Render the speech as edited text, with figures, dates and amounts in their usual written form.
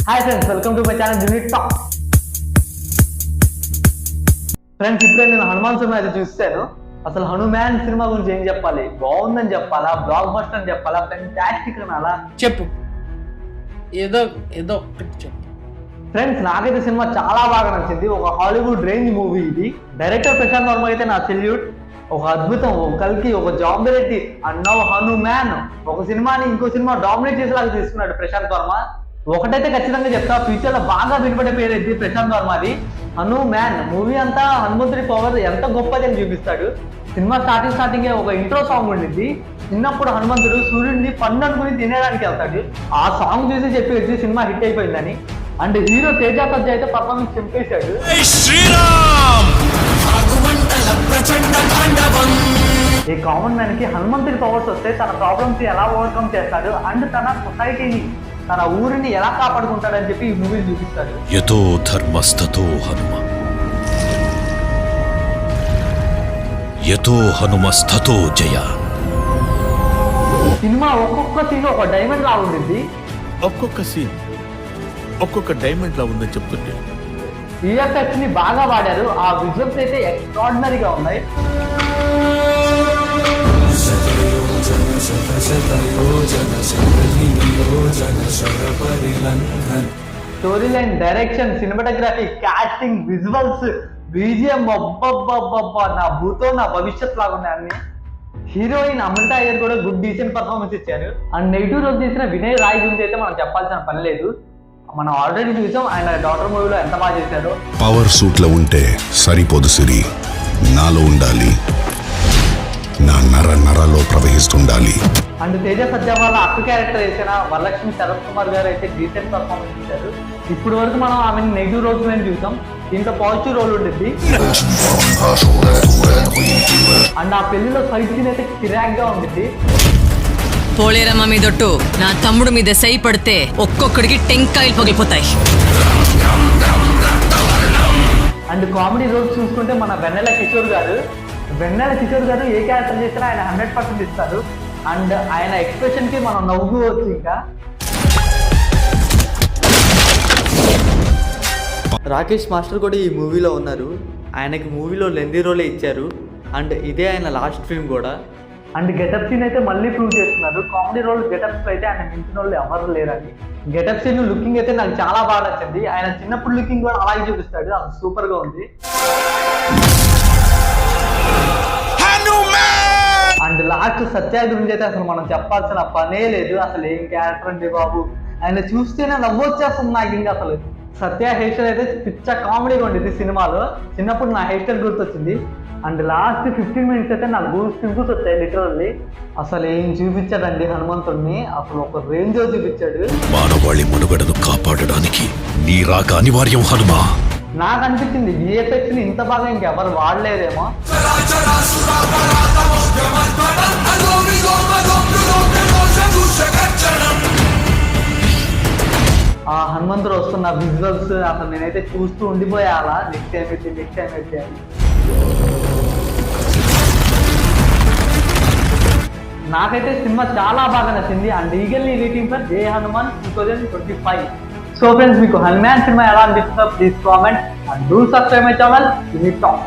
Hi friends, welcome to my channel unit talk. Friends, ఇప్పుడే నేను Hanuman cinema అయితే చూస్తాను. అసలు హనుమాన్ సినిమా గురించి ఏం చెప్పాలి? బాగుందని చెప్పాలా, బ్లాక్ బస్టర్ అని చెప్పాలా, ఫ్యాంటాస్టిక్ అనాలా? చెప్పు, ఏదో ఏదో ఒకటి చెప్పు. ఫ్రెండ్స్, నాకైతే సినిమా చాలా బాగా నచ్చింది. ఒక హాలీవుడ్ రేంజ్ మూవీ ఇది. డైరెక్టర్ ప్రశాంత్ వర్మ అయితే నా సెల్యూట్. ఒక అద్భుతం, ఒక కల్కి, ఒక జాంబిరెడ్డి అండ్ నౌ హనుమాన్. ఒక సినిమాని ఇంకో సినిమా డామినేట్ చేసేలాగా తీసుకున్నాడు ప్రశాంత్ వర్మ. ఒకటైతే ఖచ్చితంగా చెప్తా, ఫ్యూచర్ లో బాగా వినపడే పేరు ఇది ప్రశాంత్ వర్మది. హనుమాన్ మూవీ అంతా హనుమంతుడి పవర్ ఎంత గొప్పది అని చూపిస్తాడు. సినిమా స్టార్టింగ్ ఒక ఇంట్రో సాంగ్ ఉండింది. చిన్నప్పుడు హనుమంతుడు సూర్యుడిని పండు అనుకుని తినేయడానికి వెళ్తాడు. ఆ సాంగ్ చూసి చెప్పి సినిమా హిట్ అయిపోయిందని. అండ్ హీరో తేజ సజ్జ అయితే పర్ఫార్మెన్స్ చంపేశాడు. ఈ కామన్ మ్యాన్ కి హనుమంతుడి పవర్స్ వస్తే తన ప్రాబ్లమ్స్ ఎలా ఓవర్కమ్ చేస్తాడు అండ్ తన సొసైటీని, తన ఊరిని ఎలా కాపాడుకుంటాడని చెప్పి ఈ మూవీ చూపిస్తాడు. యతో ధర్మస్తతో హనుమ, యతో హనుమస్తతో జయ. సినిమా ఒక్కొక్క సీన్ ఒక డైమండ్ లా ఉండింది. ఒక్కొక్క సీన్ ఒక్కొక్క డైమండ్ లా ఉందని చెప్తుంటే విఎఫ్ఎక్స్ ని బాగా వాడారు. ఆ విజువల్స్ అయితే ఎక్స్ట్రాడినరీగా ఉన్నాయి. Story line, direction, cinematography, casting, visuals, BGM అబ్బబ్బబ్బబ్బా నా భూతో నా భవిష్యత్ లాగా ఉన్నాయి అన్ని. హీరోయిన్ అమృతా అయ్యర్ కూడా గుడ్ డీసెంట్ పర్ఫార్మెన్స్ ఇచ్చారు. అండ్ నెగిటివ్ రోల్ చేసిన వినయ్ రాయ్ గురించి అయితే మనం చెప్పాల్సిన పని లేదు. మనం ఆల్రెడీ చూసాం ఆయన డాక్టర్ మూవీలో ఎంత బాగా చేశారో. పవర్ సూట్ లో ఉంటే సరిపోదు సిరి, నాలో ఉండాలి, నా నరాల్లో ప్రవహిస్తుండాలి. అండ్ తేజ సజ్జ వాళ్ళ అక్క క్యారెక్టర్ చేసిన వరలక్ష్మి శరత్ కుమార్ గారు అయితే డీసెంట్ పర్ఫార్మెన్స్ ఇచ్చారు. ఇప్పుడు వరకు మనం ఆమెను నెగిటివ్ రోల్స్ మేము చూసాం, దీంట్లో పాజిటివ్ రోల్ ఉండింది. అండ్ ఆ పెళ్లిలో ఫైట్ సీన్ అయితే కిరాక్ గా ఉండింది. పోలేరమ్మ మీదొట్టు నా తమ్ముడు మీద సై పడితే ఒక్కొక్కడికి టెంకాయలు పగిలిపోతాయి. అండ్ కామెడీ రోల్స్ చూసుకుంటే మన వెన్నెల కిషోర్ గారు ఏ క్యారెక్టర్ చేసినా ఆయన 100% ఇస్తారు. అండ్ ఆయన ఎక్స్ప్రెషన్ కి మనం నవ్వుకోవచ్చు. ఇంకా రాకేష్ మాస్టర్ కూడా ఈ మూవీలో ఉన్నారు. ఆయనకి మూవీలో లెందీ రోలే ఇచ్చారు. అండ్ ఇదే ఆయన లాస్ట్ ఫిల్మ్ కూడా. అండ్ గెటప్ సీన్ అయితే మళ్ళీ ప్రూవ్ చేస్తున్నారు. కామెడీ రోల్ గెటప్స్ అయితే ఆయన మించిన వాళ్ళు ఎవరు లేరండి. గెటప్ సీన్ లుకింగ్ అయితే నాకు చాలా బాగా నచ్చింది. ఆయన చిన్నప్పుడు లుకింగ్ కూడా అలాగే చూపిస్తాడు, అది సూపర్ గా ఉంది. అండ్ లాస్ట్ సత్య గురించి అయితే అసలు మనం చెప్పాల్సిన పనే లేదు. అసలు ఏం క్యారెక్టర్ అండి బాబు, ఆయన చూస్తేనే నవ్వొచ్చేస్తుంది నాకు. ఇంకా అసలు సత్య హెయిర్ స్టైల్ అయితే పిచ్చ కామెడీగా ఉండేది సినిమాలో. చిన్నప్పుడు నా హెయిర్ స్టైల్ గుర్తొచ్చింది. అండ్ లాస్ట్ 15 మినిట్స్ అయితే నాకు గూస్ పింపుల్స్ వచ్చాయి లిటరల్లీ. అసలు ఏం చూపించాడండి హనుమంతుడిని, అసలు ఒక రేంజ్ చూపించాడు. మానవాళి మనుగడను కాపాడడానికి నీ రాక అనివార్యం హనుమా. నాకు అనిపించింది విఎఫ్ఎక్స్ ని ఇంత బాగా ఇంకెవరు వాడలేదేమో. ఆ హనుమంతుడు వస్తున్న విజువల్స్ అసలు నేనైతే చూస్తూ ఉండిపోయాలా. నెక్స్ట్ టైం అయితే అని. నాకైతే సినిమా చాలా బాగా నచ్చింది. అండ్ ఈగల్లీ వెయిటింగ్ ఫర్ జై హనుమాన్ 2025. సో ఫ్రెండ్స్, మీకు హనుమాన్ సినిమా ఎలా అనిపిస్తుందో please comment and do subscribe my channel unit talk.